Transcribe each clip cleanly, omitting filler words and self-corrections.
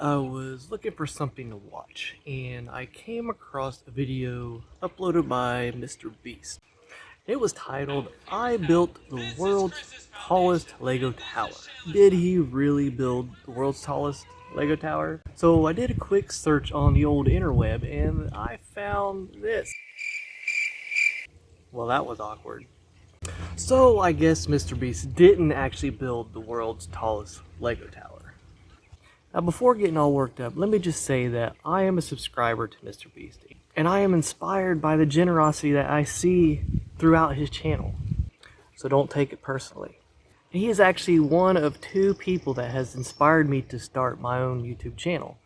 I was looking for something to watch and I came across a video uploaded by MrBeast. It was titled, "I built the world's tallest Lego tower." Did he really build the world's tallest Lego tower? So I did a quick search on the old interweb and I found this. Well, that was awkward. So I guess MrBeast didn't actually build the world's tallest Lego tower. Now before getting all worked up, let me just say that I am a subscriber to MrBeast, and I am inspired by the generosity that I see throughout his channel. So don't take it personally. He is actually one of two people that has inspired me to start my own YouTube channel.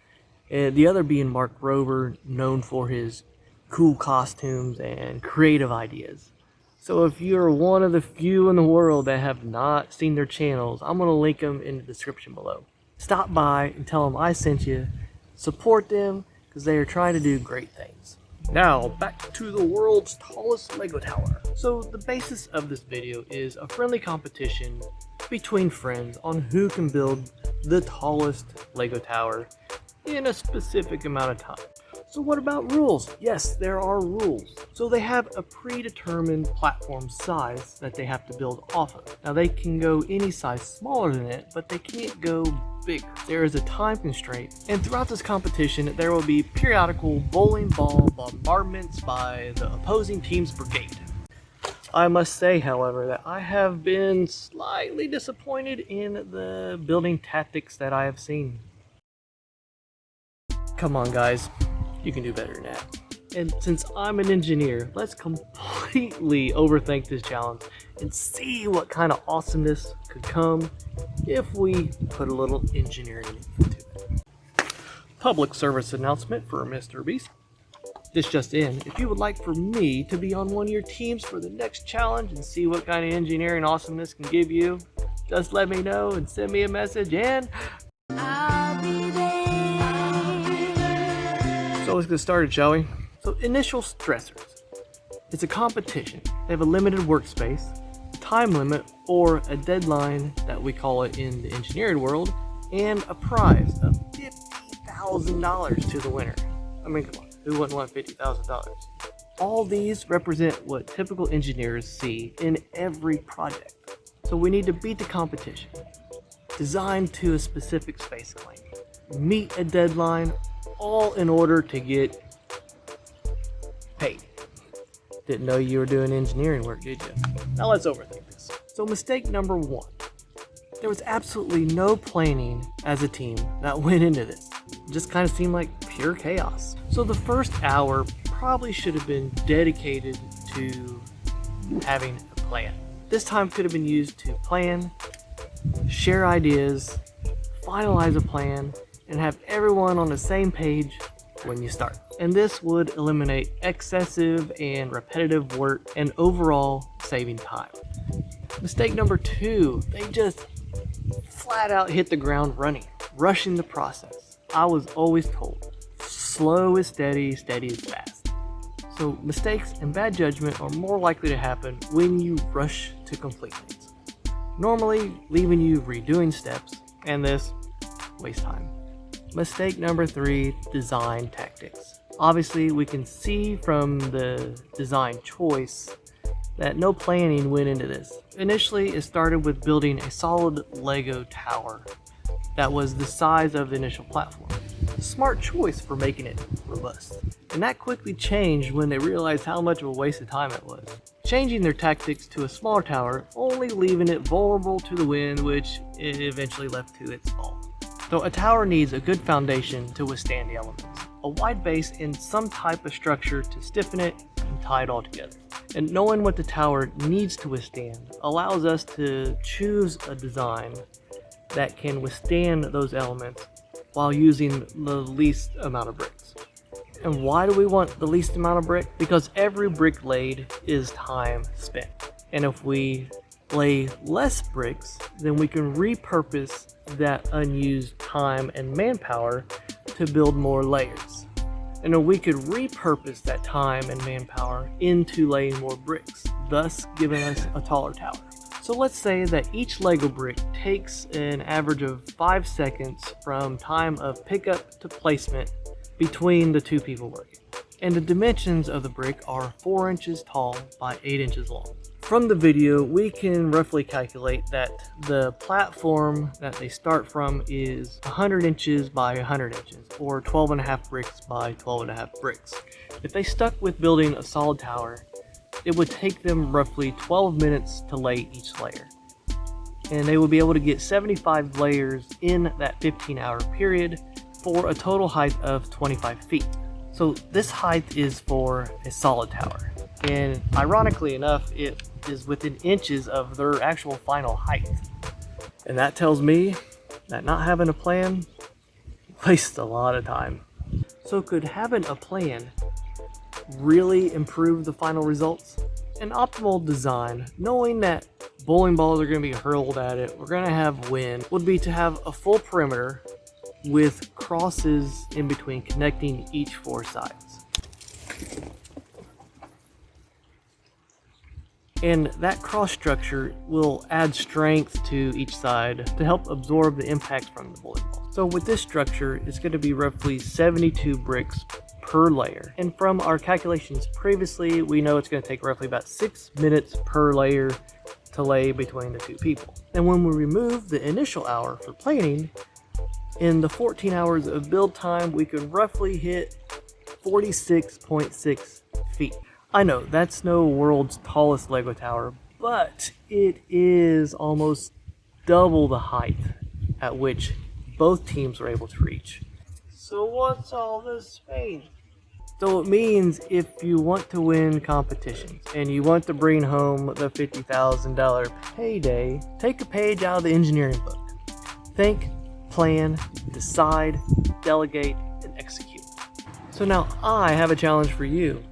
The other being Mark Rover, known for his cool costumes and creative ideas. So if you're one of the few in the world that have not seen their channels, I'm going to link them in the description below. Stop by and tell them I sent you. Support them because they are trying to do great things. Now back to the world's tallest Lego tower. So the basis of this video is a friendly competition between friends on who can build the tallest Lego tower in a specific amount of time. So what about rules? Yes, there are rules. So they have a predetermined platform size that they have to build off of. Now they can go any size smaller than it, but they can't go bigger. There is a time constraint, and throughout this competition there will be periodical bowling ball bombardments by the opposing team's brigade. I must say, however, that I have been slightly disappointed in the building tactics that I have seen. Come on guys, you can do better than that. And since I'm an engineer, let's completely overthink this challenge and see what kind of awesomeness could come if we put a little engineering into it. Public service announcement for MrBeast. This just in, if you would like for me to be on one of your teams for the next challenge and see what kind of engineering awesomeness can give you, just let me know and send me a message and I'll be there. So let's get started, shall we? So initial stressors. It's a competition. They have a limited workspace, time limit, or a deadline that we call it in the engineering world, and a prize of $50,000 to the winner. I mean, come on, who wouldn't want $50,000? All these represent what typical engineers see in every project. So we need to beat the competition, design to a specific space claim, meet a deadline, all in order to get paid. Didn't know you were doing engineering work, did you? Now let's overthink this. So mistake number one. There was absolutely no planning as a team that went into this. It just kind of seemed like pure chaos. So the first hour probably should have been dedicated to having a plan. This time could have been used to plan, share ideas, finalize a plan, and have everyone on the same page when you start. And this would eliminate excessive and repetitive work and overall saving time. Mistake number two, they just flat out hit the ground running, rushing the process. I was always told, slow is steady, steady is fast. So mistakes and bad judgment are more likely to happen when you rush to complete things, normally leaving you redoing steps, and this wastes time. Mistake number three, design tactics. Obviously, we can see from the design choice that no planning went into this. Initially, it started with building a solid Lego tower that was the size of the initial platform. A smart choice for making it robust. And that quickly changed when they realized how much of a waste of time it was, changing their tactics to a smaller tower, only leaving it vulnerable to the wind, which it eventually left to its fall. So a tower needs a good foundation to withstand the elements, a wide base and some type of structure to stiffen it and tie it all together. And knowing what the tower needs to withstand allows us to choose a design that can withstand those elements while using the least amount of bricks. And why do we want the least amount of brick? Because every brick laid is time spent. And if we lay less bricks, then we can repurpose that unused time and manpower to build more layers. And then we could repurpose that time and manpower into laying more bricks, thus giving us a taller tower. So let's say that each Lego brick takes an average of 5 seconds from time of pickup to placement between the two people working. And the dimensions of the brick are 4 inches tall by 8 inches long. From the video, we can roughly calculate that the platform that they start from is 100 inches by 100 inches, or 12.5 bricks by 12.5 bricks. If they stuck with building a solid tower, it would take them roughly 12 minutes to lay each layer. And they would be able to get 75 layers in that 15-hour period for a total height of 25 feet. So this height is for a solid tower. And ironically enough, it is within inches of their actual final height. And that tells me that not having a plan wastes a lot of time. So could having a plan really improve the final results? An optimal design, knowing that bowling balls are going to be hurled at it, we're going to have wind, would be to have a full perimeter with crosses in between connecting each 4 sides. And that cross structure will add strength to each side to help absorb the impact from the bowling ball. So with this structure, it's going to be roughly 72 bricks per layer. And from our calculations previously, we know it's going to take roughly about 6 minutes per layer to lay between the two people. And when we remove the initial hour for planning, in the 14 hours of build time, we could roughly hit 46.6 feet. I know that's no world's tallest Lego tower, but it is almost double the height at which both teams were able to reach. So what's all this mean? So it means if you want to win competitions and you want to bring home the $50,000 payday, take a page out of the engineering book. Think, plan, decide, delegate, and execute. So now I have a challenge for you.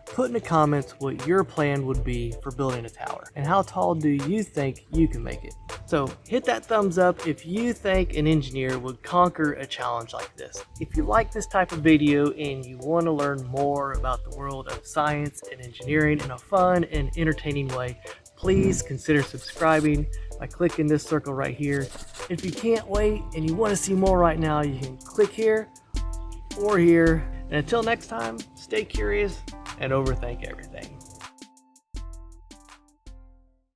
Put in the comments what your plan would be for building a tower and how tall do you think you can make it. So hit that thumbs up if you think an engineer would conquer a challenge like this. If you like this type of video and you want to learn more about the world of science and engineering in a fun and entertaining way, please consider subscribing by clicking this circle right here. If you can't wait and you want to see more right now, you can click here or here. And until next time, stay curious and overthink everything.